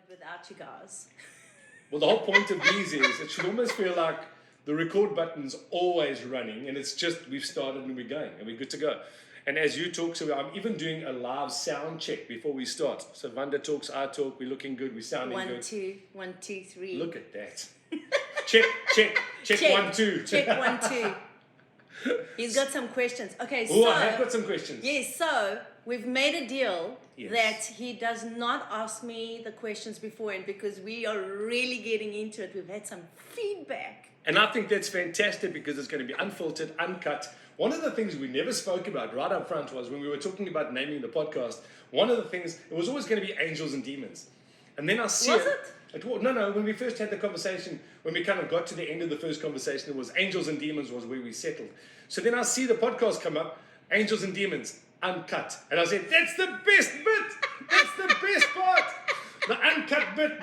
without you guys. Well, the whole point of these is it should almost feel like the record button's always running, and it's just we've started and we're going and we're good to go. And as you talk, so I'm even doing a live sound check before we start. So Vanda talks, I talk, we're looking good, we're sounding good. 1, 2, 1, 2, 3. Look at that. Check, 1, 2. Check 1, 2. He's got some questions. Okay, so... Oh, I have got some questions. Yes, so we've made a deal Yes. that he does not ask me the questions beforehand because we are really getting into it. We've had some feedback. And I think that's fantastic because it's going to be unfiltered, uncut. One of the things we never spoke about right up front was when we were talking about naming the podcast, one of the things, it was always going to be angels and demons. And then I see Was it? No, when we first had the conversation, when we kind of got to the end of the first conversation, it was angels and demons was where we settled. So then I see the podcast come up, angels and demons, uncut. And I said, that's the best bit. That's the best part. The uncut bit,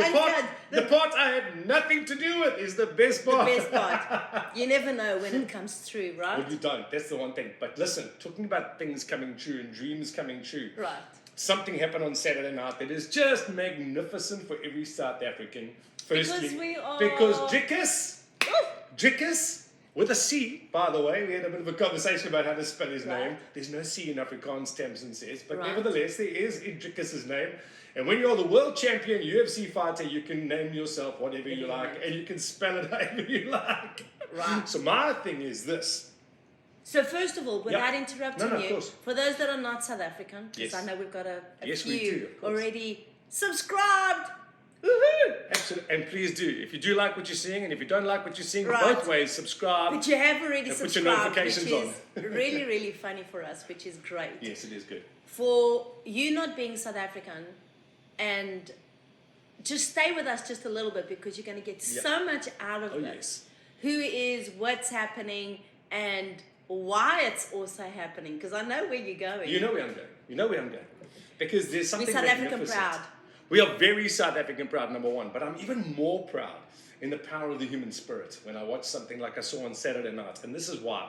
the part I had nothing to do with is the best part. The best part. You never know when it comes through, right? Well, you don't. That's the one thing. But listen, talking about things coming true and dreams coming true. Right. Something happened on Saturday night that is just magnificent for every South African. Firstly, because Dricus, with a C, by the way, we had a bit of a conversation about how to spell his name. There's no C in Afrikaans, Tamsin says, but nevertheless, there is in Dricus' name. And when you're the world champion UFC fighter, you can name yourself whatever you like, and you can spell it however you like. Right. So my thing is this. So first of all, without interrupting of you, course. for those that are not South African, because I know we've got a we few do, of course. already subscribed. Woohoo! Absolutely. And please do. If you do like what you're seeing, and if you don't like what you're seeing, both ways, subscribe. But you have already and subscribed, put your notifications which is really, really funny for us, which is great. Yes, it is good. For you not being South African, and just stay with us just a little bit because you're going to get so much out of this. Who is, what's happening, and why it's also happening. Because I know where you're going. You know where I'm going. You know where I'm going. Because there's something We're South African proud. We are very South African proud, number one. But I'm even more proud in the power of the human spirit when I watch something like I saw on Saturday night. And this is why.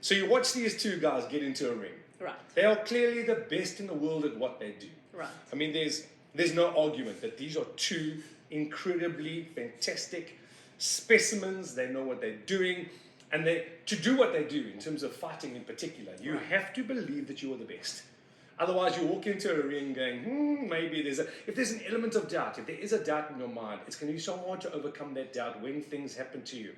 So you watch these two guys get into a ring. Right. They are clearly the best in the world at what they do. Right. I mean, there's no argument that these are two incredibly fantastic specimens. They know what they're doing. And to do what they do in terms of fighting in particular, you have to believe that you are the best. Otherwise, you walk into a ring going, maybe if there's an element of doubt, if there is a doubt in your mind, it's going to be so hard to overcome that doubt when things happen to you.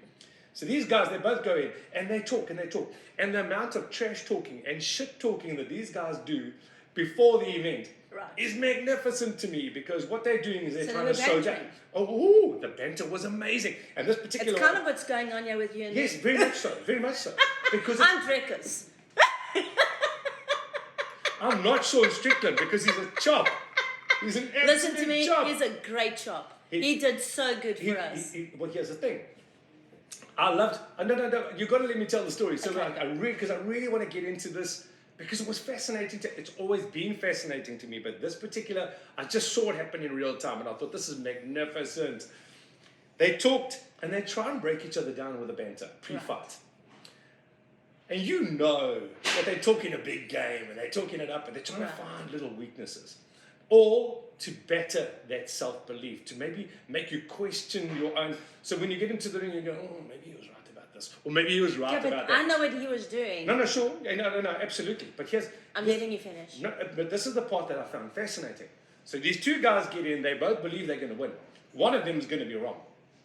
So these guys, they both go in and they talk and they talk. And the amount of trash talking and shit talking that these guys do before the event is magnificent to me because what they're doing is they're trying to show that. Oh, the banter was amazing. And this particular It's kind of what's going on here with you and me. Yes, very much so. Very much so. Because I'm Dricus. I'm not Sean Strickland because he's a chop. He's an absolute Listen to me, chop. he's a great chop. He did so good for us. Well, here's the thing. I loved... No. You've got to let me tell the story. So because I really want to get into this because it was fascinating. It's always been fascinating to me. But this particular... I just saw it happen in real time. And I thought, this is magnificent. They talked and they try and break each other down with a banter pre-fight. And you know that they're talking a big game and they're talking it up and they're trying to find little weaknesses. All to better that self-belief, to maybe make you question your own. So when you get into the ring, you go, oh, maybe he was right about this. Or maybe he was right about that. I know what he was doing. No, sure. No, absolutely. But I'm letting you finish. No, but this is the part that I found fascinating. So these two guys get in, they both believe they're going to win. One of them is going to be wrong.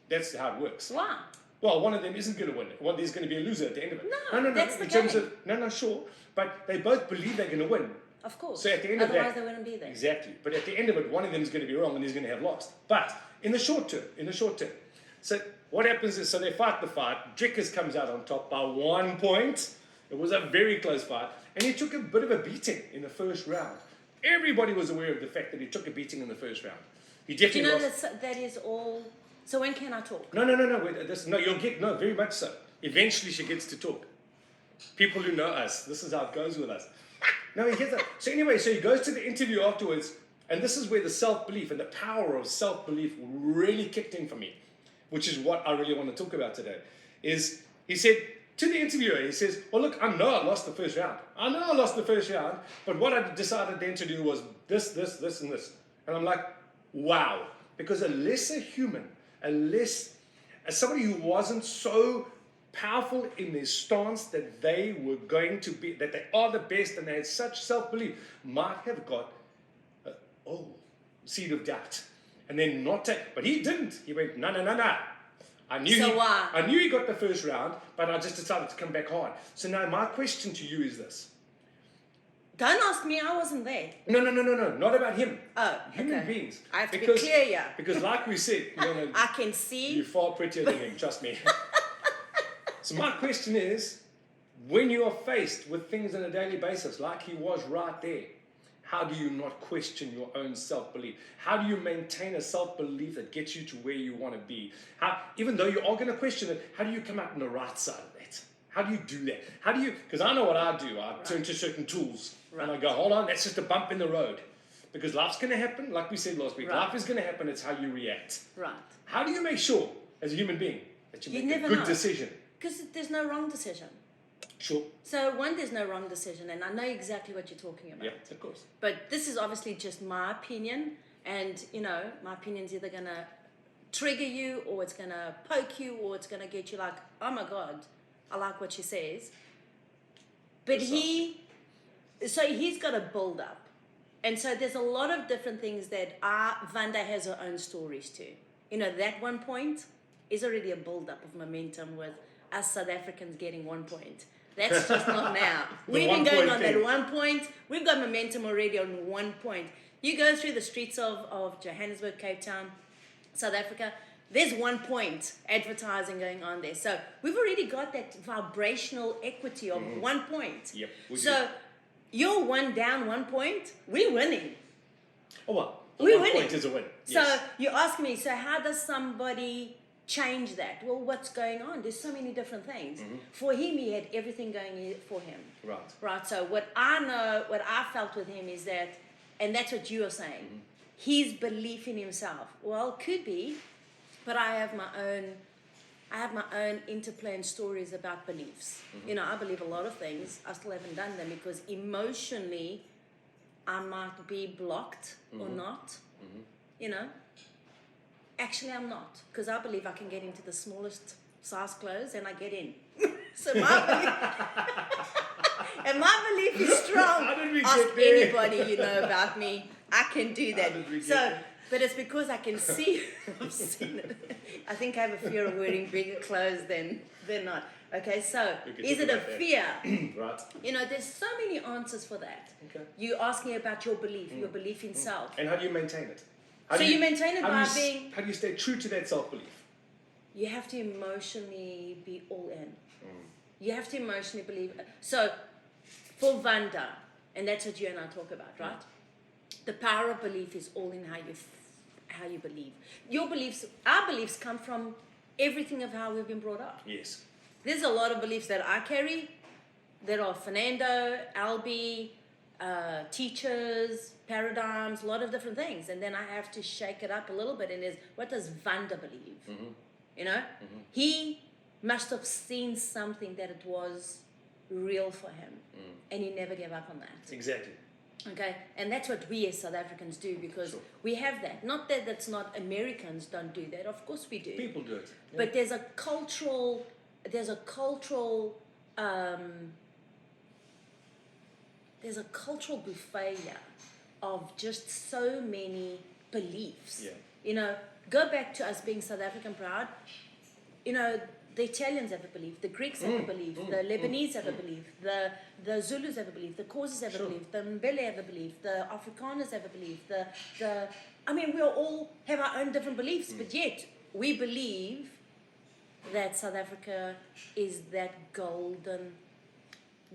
That's how it works. Why? Well, one of them isn't going to win. There's going to be a loser at the end of it. No. That's the in terms game. of sure. But they both believe they're going to win. Of course. So at the end of that, otherwise they wouldn't be there. Exactly. But at the end of it, one of them is going to be wrong and he's going to have lost. But in the short term. So what happens is, so they fight the fight. Dricus comes out on top by 1 point. It was a very close fight. And he took a bit of a beating in the first round. Everybody was aware of the fact that he took a beating in the first round. He definitely Do you know that is all... So when can I talk? No. You'll get, very much so. Eventually she gets to talk. People who know us, this is how it goes with us. No, he gets that. So anyway, so he goes to the interview afterwards, and this is where the self-belief and the power of self-belief really kicked in for me, which is what I really want to talk about today, is he said to the interviewer, he says, well, look, I know I lost the first round. But what I decided then to do was this, and this. And I'm like, wow. Because a lesser human, as somebody who wasn't so powerful in their stance that they were going to be, that they are the best and they had such self-belief, might have got seed of doubt. And then not take, but he didn't. He went, no. I knew he got the first round, but I just decided to come back hard. So now my question to you is this. Don't ask me, I wasn't there. No, not about him. Oh, Human beings. I have to be clear, yeah. Because like we said, I can see. You're far prettier than him, trust me. So my question is, when you are faced with things on a daily basis, like he was right there, how do you not question your own self-belief? How do you maintain a self-belief that gets you to where you want to be? Even though you are going to question it, how do you come out on the right side of that? How do you do that? How do you, because I know what I do. I turn to certain tools and I go, hold on, that's just a bump in the road. Because life's going to happen, like we said last week, life is going to happen, it's how you react. Right. How do you make sure, as a human being, that you make a good decision? Because there's no wrong decision. Sure. So there's no wrong decision, and I know exactly what you're talking about. Yeah, of course. But this is obviously just my opinion, and my opinion's either gonna trigger you, or it's gonna poke you, or it's gonna get you like, oh my God, I like what she says. But he's got a build up, and so there's a lot of different things that Vanda has her own stories to. That 1 point is already a build up of momentum with us South Africans getting 1 point. That's just not now. We've been going on that 1 point. We've got momentum already on 1 point. You go through the streets of Johannesburg, Cape Town, South Africa, there's 1 point advertising going on there. So we've already got that vibrational equity of 1 point. Yep. So you're down 1 point, we're winning. Oh, well. We're 1 point is a win. So you ask me, so how does somebody change that? Well, what's going on? There's so many different things. For him, he had everything going for him. Right. So what I felt with him is that, and that's what you are saying, his belief in himself. Well, could be, but I have my own interplay and stories about beliefs. I believe a lot of things. I still haven't done them because emotionally, I might be blocked or not. Actually, I'm not, because I believe I can get into the smallest size clothes and I get in. So my belief is strong. How did we Ask get there? anybody about me. I can do that. But it's because I can see. I've seen it. I think I have a fear of wearing bigger clothes than not. Okay, so is it a fear? Right. There's so many answers for that. Okay. You asking about your belief in self. And how do you maintain it? You maintain it by being... How do you stay true to that self-belief? You have to emotionally be all in. You have to emotionally believe. So, for Vanda, and that's what you and I talk about, right? The power of belief is all in how you believe. Our beliefs come from everything of how we've been brought up. Yes. There's a lot of beliefs that I carry that are Fernando, Albie, teachers, paradigms, a lot of different things, and then I have to shake it up a little bit. And what does Vanda believe? He must have seen something that it was real for him, and he never gave up on that. Exactly. Okay, and that's what we as South Africans do, because we have that. Not that that's not Americans don't do that. Of course we do. People do it. Yeah. But there's a cultural buffet here of just so many beliefs. Yeah. Go back to us being South African proud. The Italians have a belief, the Greeks have a belief, the Lebanese have a belief, the Zulus have a belief, the Xhosas have a belief, the Mbele have a belief, the Afrikaners have a belief, we all have our own different beliefs, but yet we believe that South Africa is that golden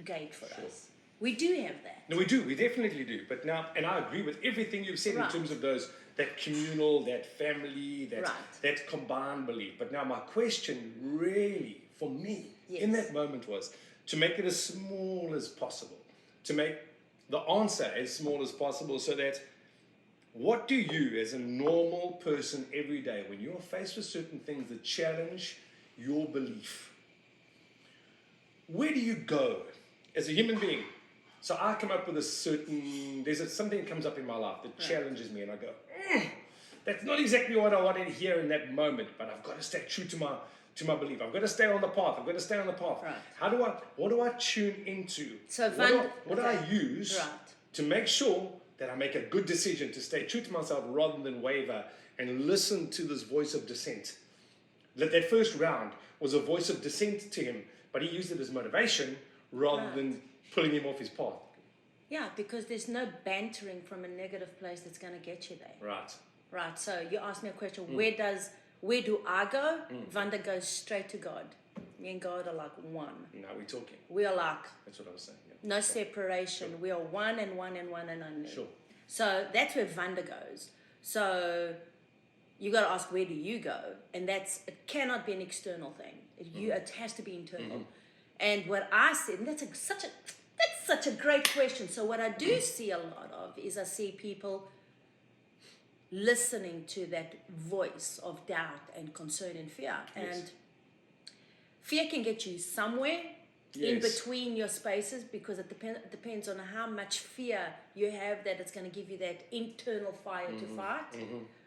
gate for us. We do have that. No, we do. We definitely do. But now, and I agree with everything you've said in terms of that communal, that family, that combined belief. But now my question really, for me, in that moment was to make it as small as possible. To make the answer as small as possible, so that what do you as a normal person every day, when you're faced with certain things that challenge your belief, where do you go as a human being? So I come up with something that comes up in my life that challenges me, and I go, that's not exactly what I wanted to hear in that moment, but I've got to stay true to my belief. I've got to stay on the path. I've got to stay on the path. Right. What do I tune into? So what do I use to make sure that I make a good decision to stay true to myself rather than waver and listen to this voice of dissent? That first round was a voice of dissent to him, but he used it as motivation rather than pulling him off his path. Yeah, because there's no bantering from a negative place that's going to get you there. Right. So you asked me a question. Where do I go? Vanda goes straight to God. Me and God are like one. Now we're talking. We are like. That's what I was saying. Yeah. No separation. Sure. We are one and one and one and only. Sure. So that's where Vanda goes. So you got to ask, where do you go? And it cannot be an external thing. It has to be internal. And what I said, and that's such a great question. So what I do see a lot of is I see people listening to that voice of doubt and concern and fear. Yes. And fear can get you somewhere in between your spaces, because it depends on how much fear you have that it's going to give you that internal fire to fight.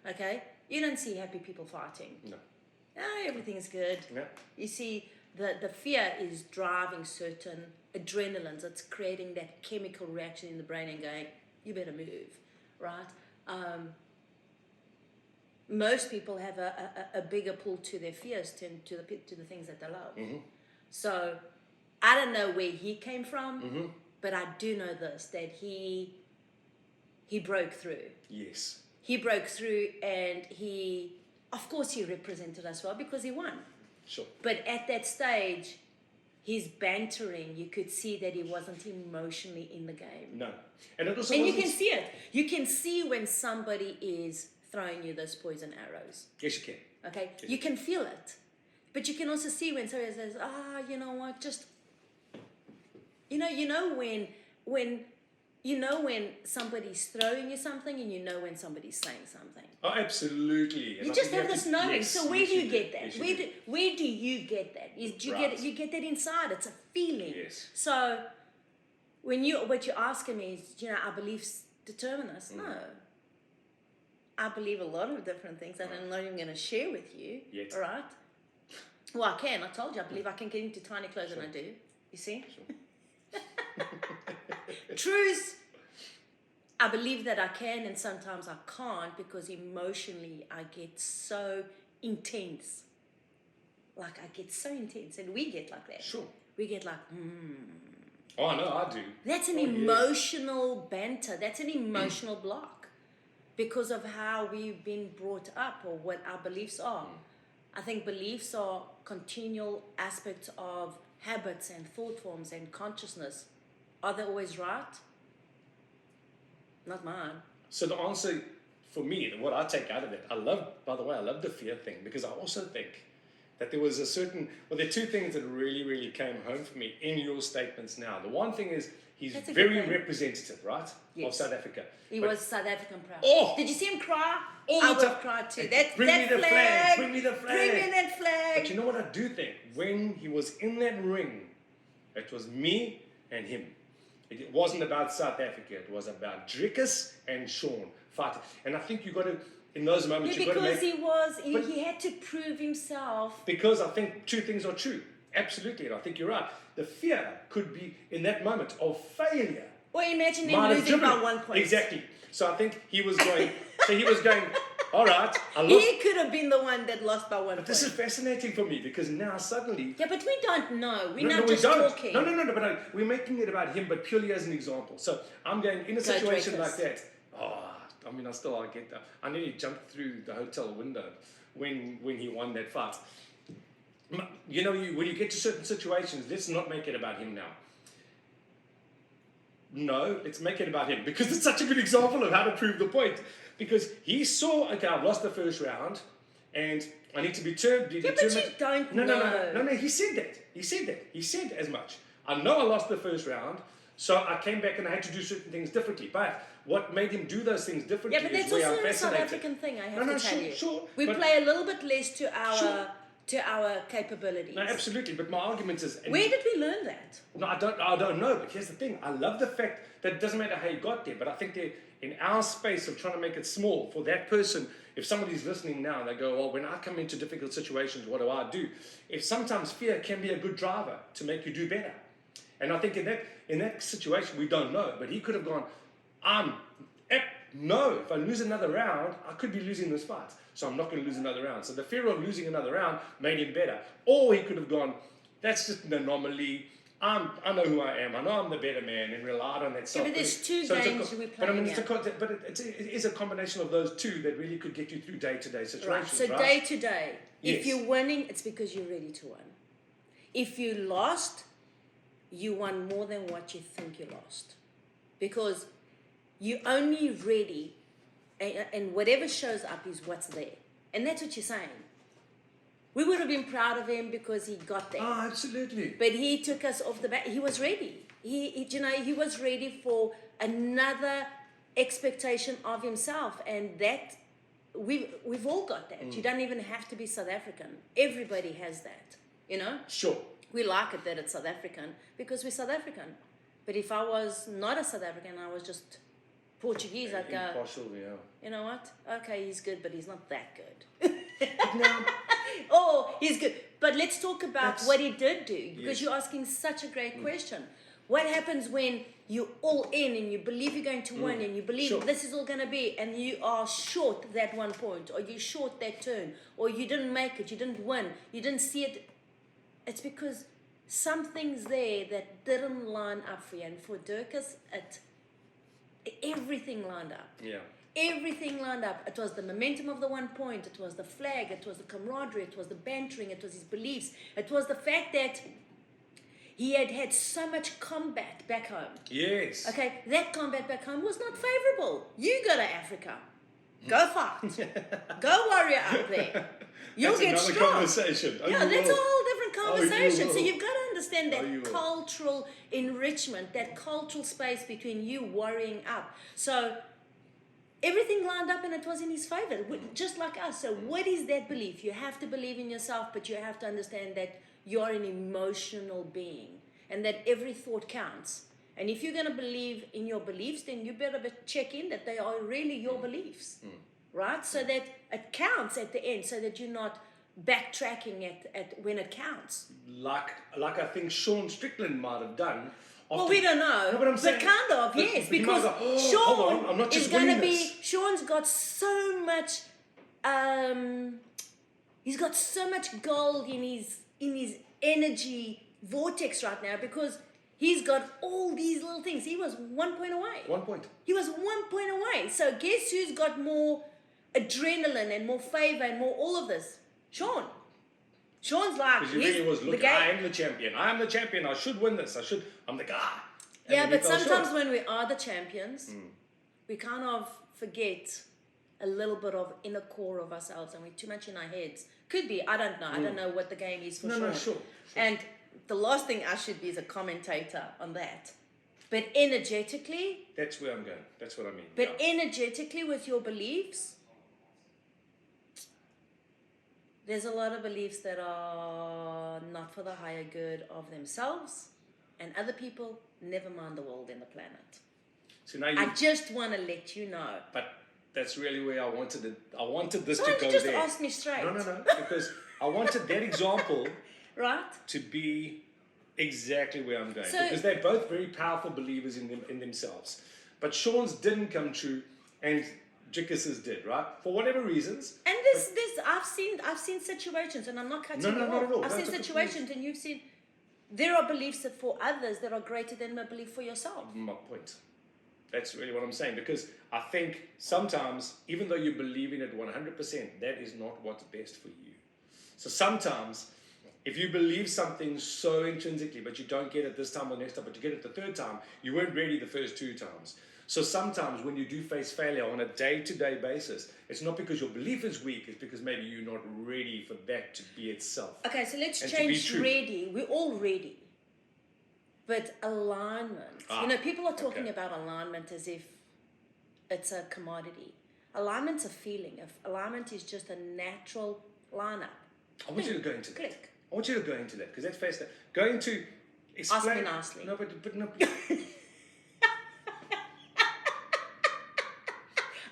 Okay? You don't see happy people fighting. No. Everything's good. Yeah. You see, the fear is driving certain adrenalines. It's creating that chemical reaction in the brain and going, you better move, right? Most people have a bigger pull to their fears than to the things that they love. So I don't know where he came from, but I do know this, that he broke through. Yes. He broke through, and of course he represented us well because he won. Sure. But at that stage, his bantering, you could see that he wasn't emotionally in the game. No. And it also you can see it. You can see when somebody is throwing you those poison arrows. Yes, you can. Okay? Yes. You can feel it. But you can also see when somebody says, you know what, just... You know when somebody's throwing you something, and you know when somebody's saying something. Oh, absolutely. You just have this knowing. Yes, so where do you get that? Yes, Where do you get that? You get that inside. It's a feeling. Yes. So what you're asking me is, our beliefs determine us. No. I believe a lot of different things that I'm not even going to share with you. Yet. All right? Well, I can. I told you. I believe I can get into tiny clothes, and I do. You see? Sure. Truth, I believe that I can, and sometimes I can't, because emotionally I get so intense. Like, I get so intense, and we get like that. Sure. We get like, Oh, no, I do. That's an emotional banter. That's an emotional block, because of how we've been brought up, or what our beliefs are. I think beliefs are continual aspects of habits and thought forms and consciousness. Are they always right? Not mine. So the answer for me, what I take out of it, I love the fear thing, because I also think that there was there are two things that really, really came home for me in your statements now. The one thing is, he's very representative, right? Yes. Of South Africa. He was South African proud. Oh! Did you see him cry? I would have cried too. Bring me the flag! Bring me the flag! Bring me that flag! But you know what I do think? When he was in that ring, it was me and him. It wasn't about South Africa. It was about Dricus and Sean fighting. And I think you got to, in those moments, you got to make... Because he had to prove himself. Because I think two things are true. Absolutely. And I think you're right. The fear could be in that moment of failure. Well, imagine him losing by 1 point. Exactly. So I think he was going... all right, I lost. He could have been the one that lost by 1 point. But this is fascinating for me, because now suddenly... Yeah, but we don't know. We're not just talking. No, but we're making it about him, but purely as an example. So I'm going, in a situation like that, I get that. I nearly jumped through the hotel window when he won that fight. You know, when you get to certain situations, let's not make it about him now. No, let's make it about him, because it's such a good example of how to prove the point. Because he saw, okay, I've lost the first round, and I need to be determined. Yeah, but you don't know. No, he said that. He said as much. I know I lost the first round, so I came back and I had to do certain things differently. But what made him do those things differently but that's is where also I'm a South fascinated. African thing, I have to tell you. Sure. We play a little bit less to our capabilities. No, absolutely. But my argument is... Where did we learn that? No, I don't know. But here's the thing. I love the fact that it doesn't matter how you got there, but I think in our space of trying to make it small, for that person, if somebody's listening now, they go, well, when I come into difficult situations, what do I do? If sometimes fear can be a good driver to make you do better. And I think in that situation, we don't know, but he could have gone, no, if I lose another round, I could be losing this fight. So I'm not going to lose another round. So the fear of losing another round made him better. Or he could have gone, that's just an anomaly. I know who I am. I know I'm the better man, and relied on that self. But there's two games we're playing. It is a combination of those two that really could get you through day-to-day situations. Right. So day to day, if you're winning, it's because you're ready to win. If you lost, you won more than what you think you lost, because you're only ready, and whatever shows up is what's there, and that's what you're saying. We would have been proud of him because he got there. Oh, absolutely. But he took us off the bat. He was ready. He was ready for another expectation of himself, and that we've all got that. You don't even have to be South African. Everybody has that. Sure. We like it that it's South African because we're South African. But if I was not a South African, I was just Portuguese, I'd go, impartial, yeah. You know what? Okay, he's good, but he's not that good. No. Oh, he's good. But let's talk about what he did do, because you're asking such a great question. What happens when you're all in and you believe you're going to win and you believe this is all going to be, and you are short that 1 point, or you're short that turn, or you didn't make it, you didn't win, you didn't see it. It's because something's there that didn't line up for you. And for Dricus, everything lined up. Yeah. Everything lined up. It was the momentum of the 1 point. It was the flag. It was the camaraderie. It was the bantering. It was his beliefs. It was the fact that he had had so much combat back home. Yes. Okay, that combat back home was not favorable. You go to Africa. Go fight. Go warrior out there. You'll get strong. Conversation. Yeah, that's a whole different conversation. So you you've got to understand that cultural enrichment, that cultural space between you worrying up. So everything lined up and it was in his favor, just like us. So what is that belief? You have to believe in yourself, but you have to understand that you're an emotional being and that every thought counts. And if you're going to believe in your beliefs, then you better check in that they are really your beliefs, right? So that it counts at the end, so that you're not backtracking at when it counts. Like I think Sean Strickland might have done. Well, we don't know, no, but I'm saying, kind of, yes, because Sean is going to be. Sean's got so much. He's got so much gold in his energy vortex right now, because he's got all these little things. He was 1 point away. 1 point. He was 1 point away. So guess who's got more adrenaline and more favor and more all of this? Sean. Sean's like, because he really was, look, I am the champion. I am the champion. I should win this. I'm the guy. And yeah, but sometimes when we are the champions, we kind of forget a little bit of inner core of ourselves, and we're too much in our heads. Could be. I don't know. I don't know what the game is for Sean. No, sure. And the last thing I should be is a commentator on that. But energetically... That's where I'm going. That's what I mean. But energetically, with your beliefs, there's a lot of beliefs that are not for the higher good of themselves and other people, never mind the world and the planet. So now I just want to let you know. But that's really where I wanted it. I wanted this to go there. Why don't you just ask me straight? No. Because I wanted that example... Right. To be exactly where I'm going. Because they're both very powerful believers in themselves. But Sean's didn't come true and Dricus's did, right? For whatever reasons. And I've seen situations, and I'm not cutting you off. Not at all. I've seen situations and you've seen there are beliefs that for others that are greater than a belief for yourself. My point. That's really what I'm saying. Because I think sometimes, even though you believe in it 100%, that is not what's best for you. So sometimes, if you believe something so intrinsically, but you don't get it this time or next time, but you get it the third time, you weren't ready the first 2 times. So sometimes when you do face failure on a day-to-day basis, it's not because your belief is weak, it's because maybe you're not ready for that to be itself. Okay, so let's change ready. We're all ready. But alignment. People are talking about alignment as if it's a commodity. Alignment's a feeling. Alignment is just a natural lineup. I want you to go into that. Click. I want you to go into that, because that's faster. Going to explain... Ask me nicely. No, but no.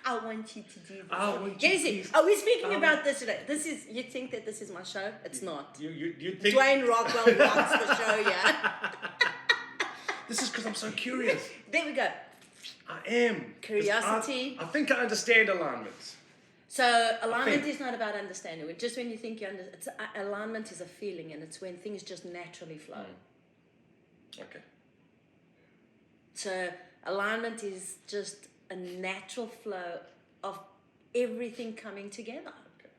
I want you to do this. I want you Yes, are we speaking about this today? This is, you think that this is my show? It's not. You think... Dwayne Rockwell runs the show, yeah. This is because I'm so curious. There we go. I am. Curiosity. I think I understand alignment. So alignment is not about understanding. Just when you think you understand, alignment is a feeling, and it's when things just naturally flow. Okay. So alignment is just a natural flow of everything coming together. Okay.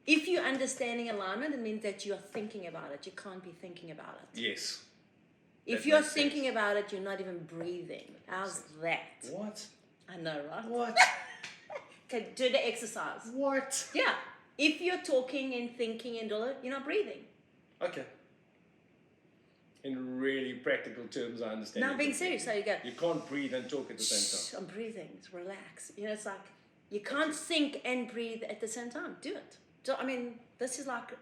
If you're understanding alignment, it means that you're thinking about it. You can't be thinking about it. Yes. If you're thinking about it, you're not even breathing. How's that? What? I know, right? What? Okay, do the exercise. What? Yeah. If you're talking and thinking and all that, you're not breathing. Okay. In really practical terms, I understand. Now, being serious, so you go. You can't breathe and talk at the same time. I'm breathing. Relax. You know, it's like you can't think and breathe at the same time. Do it. So, I mean, this is like,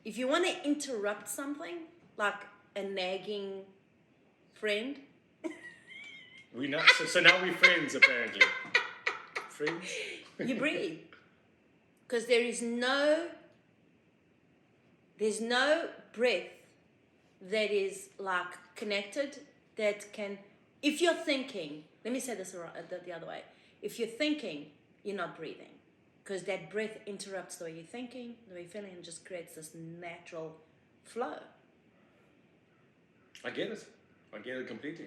if you want to interrupt something, like a nagging friend. So now we're friends, apparently. Friends? You breathe. Because there's no breath that is like connected that can, if you're thinking, let me say this the other way. If you're thinking, you're not breathing. Because that breath interrupts the way you're thinking, the way you're feeling, and just creates this natural flow. I get it completely.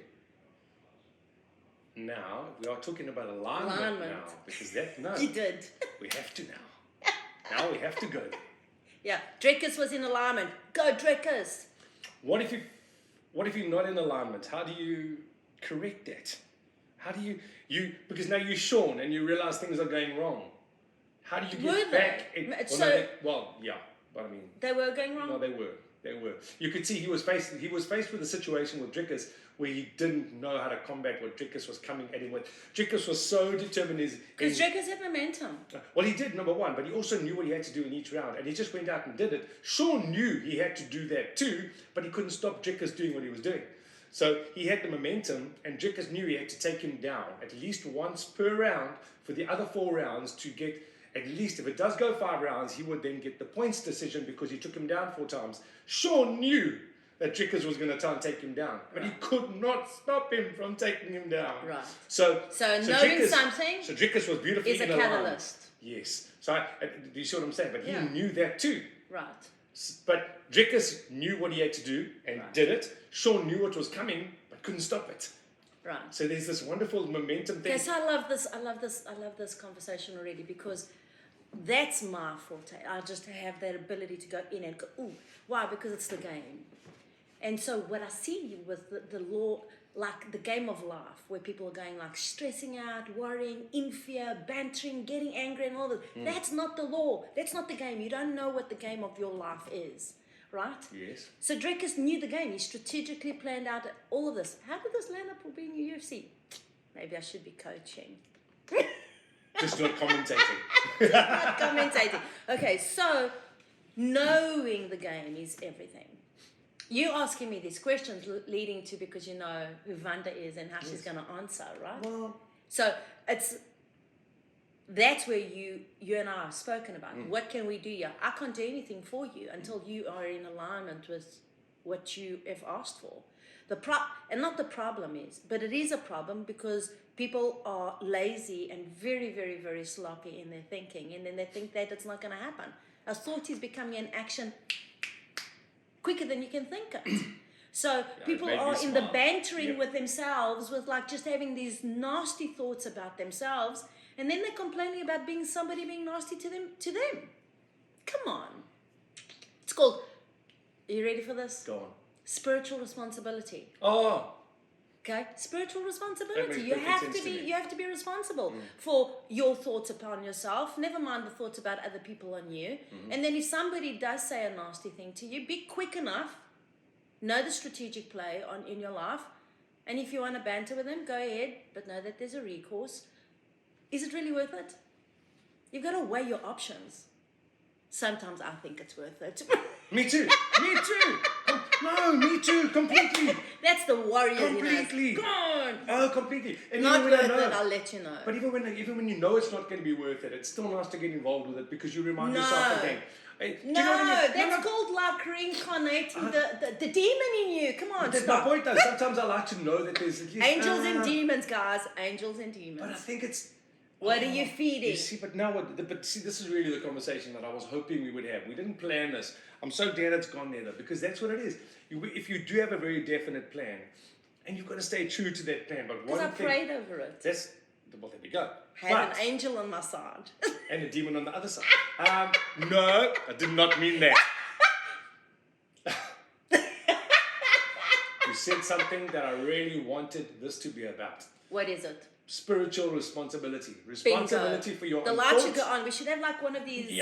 Now, we are talking about alignment now. Because You did. We have to now. Now we have to go there. Yeah, Dricus was in alignment. Go, Dricus. What if you're not in alignment? How do you correct that? How do you because now you're Sean and you realize things are going wrong. How do you get back? But I mean, they were going wrong. No, they were. You could see he was faced with a situation with Dricus where he didn't know how to combat what Dricus was coming at him with. Dricus was so determined. Because Dricus had momentum. Well, he did, number one, but he also knew what he had to do in each round, and he just went out and did it. Sean knew he had to do that too, but he couldn't stop Dricus doing what he was doing. So he had the momentum, and Dricus knew he had to take him down at least once per round for the other 4 rounds to get, at least if it does go 5 rounds, he would then get the points decision because he took him down 4 times. Sean knew that Dricus was going to try and take him down, but he could not stop him from taking him down. Right. So knowing Dricus, something so Dricus was beautifully is a catalyst. Yes. So do you see what I'm saying? But he Yeah. knew that too. Right. But Dricus knew what he had to do and did it. Sean knew what was coming, but couldn't stop it. Right. So there's this wonderful momentum thing. Yes, I love this conversation already, because that's my forte. I just have that ability to go in and go, ooh, why? Because it's the game. And so what I see with the law, like the game of life, where people are going like stressing out, worrying, in fear, bantering, getting angry and all that. That's not the law. That's not the game. You don't know what the game of your life is, right? Yes. So Dricus knew the game. He strategically planned out all of this. How did this land up for being a UFC? Maybe I should be coaching. Just not commentating. Not commentating. Okay, so knowing the game is everything. You asking me these questions leading to, because you know who Vanda is and how she's going to answer, right? Well, so that's where you and I have spoken about. What can we do here? I can't do anything for you until you are in alignment with what you have asked for. And not the problem is, but it is a problem because people are lazy and very, very, very sloppy in their thinking, and then they think that it's not going to happen. A thought is becoming an action quicker than you can think it. So people are in the bantering with themselves, with like just having these nasty thoughts about themselves, and then they're complaining about somebody being nasty to them. Come on. It's called, are you ready for this? Go on. Spiritual responsibility. Oh. Okay, spiritual That responsibility. makes You perfect sense to me. have to be responsible for your thoughts upon yourself. Never mind the thoughts about other people on you. And then if somebody does say a nasty thing to you, be quick enough. Know the strategic play in your life. And if you want to banter with them, go ahead, but know that there's a recourse. Is it really worth it? You've got to weigh your options. Sometimes I think it's worth it. Me too. Me too. No, me too, completely. That's the warrior. Completely. Gone. Oh, completely. And Not even worth when I know, it, I'll let you know. But even when you know it's not going to be worth it, it's still nice to get involved with it because you remind yourself again. Hey, do you know what I mean? That's called like reincarnating the demon in you. Come on, That's stop. my point though. Sometimes I like to know that there's at least, Angels and demons, guys. Angels and demons. But I think it's... What are you feeding? You see, but now, this is really the conversation that I was hoping we would have. We didn't plan this. I'm so glad it's gone there though, because that's what it is. If you do have a very definite plan, and you've got to stay true to that plan, but one thing... Because I prayed over it. Well, there we go. Had an angel on my side. And a demon on the other side. No, I did not mean that. You said something that I really wanted this to be about. What is it? Spiritual responsibility. Responsibility for your The own light thoughts. should go on. We should have like one of these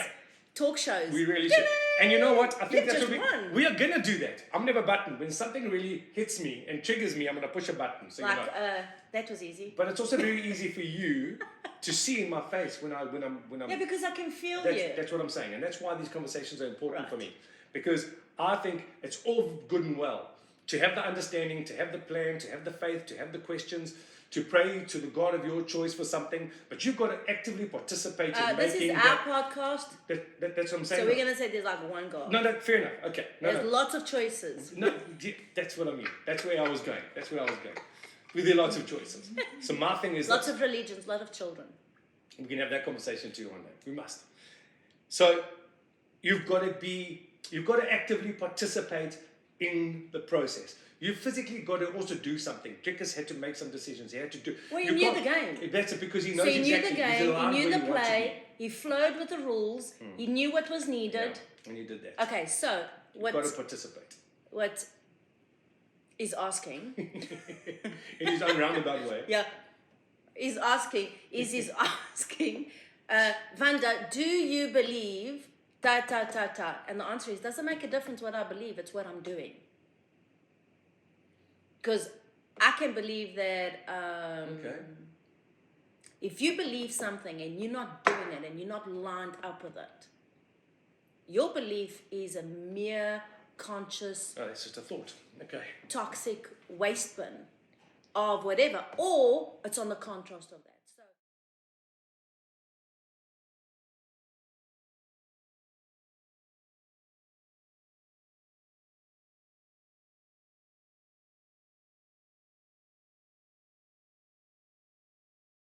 talk shows. We really should. And you know what? I think that's what we are going to do that. I'm going to have a button. When something really hits me and triggers me, I'm going to push a button. So like, you know. that was easy. But it's also very easy for you to see in my face when I'm Yeah, because I can feel you. That's what I'm saying. And that's why these conversations are important for me. Because I think it's all good and well to have the understanding, to have the plan, to have the faith, to have the questions, to pray to the God of your choice for something, but you've got to actively participate in this making is our podcast. That's what I'm saying. So we're going to say there's like one God. No, fair enough. Okay. There's lots of choices. No, that's what I mean. That's where I was going. With there are lots of choices. So my thing is... Lots of religions, lots of children. We can have that conversation too one day. We must. So you've got to actively participate in the process. You physically got to also do something. Dricus had to make some decisions. He had to do... Well, he knew the game. That's it, because he knows so he exactly. Knew the game, he knew the play, he flowed with the rules, he knew what was needed. Yeah, and he did that. Okay, so You've got to participate. What is asking... In his own roundabout way. Yeah. He's asking, Vanda, do you believe ta? And the answer is, doesn't make a difference what I believe, it's what I'm doing. Because I can believe that if you believe something and you're not doing it and you're not lined up with it, your belief is a mere conscious... Oh, it's just a thought. Okay. Toxic waste bin of whatever, or it's on the contrast of that.